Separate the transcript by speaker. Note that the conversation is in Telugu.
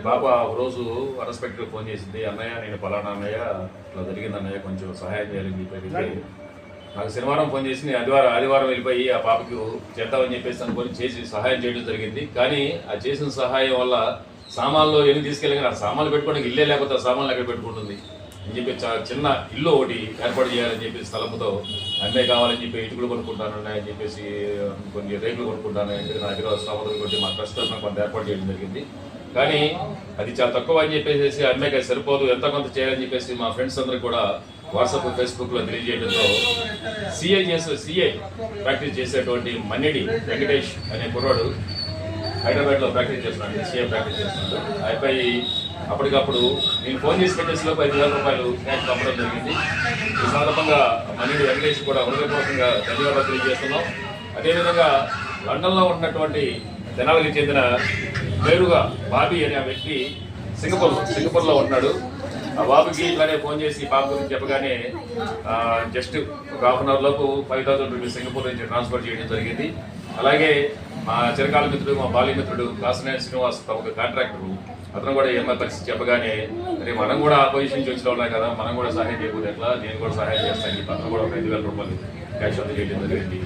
Speaker 1: పాప ఒక రోజు అన్ఎక్స్పెక్టెడ్ ఫోన్ చేసింది, అన్నయ్య నేను పలానా అన్నయ్య ఇట్లా జరిగింది అన్నయ్య కొంచెం సహాయం చేయాలని చెప్పి నాకు శనివారం ఫోన్ చేసి నేను ఆదివారం వెళ్ళిపోయి ఆ పాపకి చేద్దామని చెప్పేసి అనుకొని చేసి సహాయం చేయడం జరిగింది. కానీ ఆ చేసిన సహాయం వల్ల సామాన్లు ఎన్ని తీసుకెళ్ళి ఆ సామాన్లు పెట్టుకోవడానికి ఇల్లే లేకపోతే ఆ సామాన్లు ఎక్కడ పెట్టుకుంటుంది అని చెప్పి చిన్న ఇల్లు ఒకటి ఏర్పాటు చేయాలని చెప్పి స్థలంతో అమ్మే కావాలని చెప్పి ఇటుకలు కొనుక్కుంటాను అని చెప్పేసి కొన్ని రేట్లు కొనుక్కుంటాను ఎందుకంటే నా దగ్గర స్థలం కొట్టి మా ట్రస్ట్ కొంత ఏర్పాటు చేయడం జరిగింది. కానీ అది చాలా తక్కువ అని చెప్పేసి అమ్మాయికి సరిపోదు ఎంత కొంత చేయాలని చెప్పేసి మా ఫ్రెండ్స్ అందరూ కూడా వాట్సాప్ ఫేస్బుక్లో తెలియజేయడంతో సిఏ ప్రాక్టీస్ చేసేటువంటి మన్నిడి వెంకటేష్ అనే కుర్రాడు హైదరాబాద్లో ప్రాక్టీస్ చేస్తున్నాడు, సిఏ ప్రాక్టీస్ చేస్తున్నాడు. అయిపోయి అప్పటికప్పుడు నేను ఫోన్ చేసి పెట్టేసిలోపు 5,000 రూపాయలు క్యాష్ పంపడం జరిగింది. ఈ సందర్భంగా మన్నిడి వెంకటేష్ కూడా హృదయపూర్వకంగా ధన్యవాదాలు తెలియజేస్తున్నాం. అదేవిధంగా లండన్లో ఉన్నటువంటి తెనాలికి చెందిన పేరుగా బాబీ అనే ఆ వ్యక్తి సింగపూర్లో ఉన్నాడు. ఆ బాబుకి ఇట్లానే ఫోన్ చేసి పాప గురించి చెప్పగానే జస్ట్ ఒక హాఫ్ అన్ అవర్ లోపు 5,000 రూపీస్ సింగపూర్ నుంచి ట్రాన్స్ఫర్ చేయడం జరిగింది. అలాగే మా చిరకాల మిత్రుడు మా బాల్య మిత్రుడు కాసినేని శ్రీనివాస్ ఒక కాంట్రాక్టర్, అతను కూడా ఏమో పరిస్థితి చెప్పగానే అరే మనం కూడా ఆ పొజిషన్ నుంచి వచ్చిన వాళ్ళం కదా, మనం కూడా సహాయం చేయకూడదు ఎట్లా, నేను కూడా సహాయం చేస్తాను. అతను కూడా ఒక 5,000 రూపాయలు క్యాష్ అవుట్ చేయడం జరిగింది.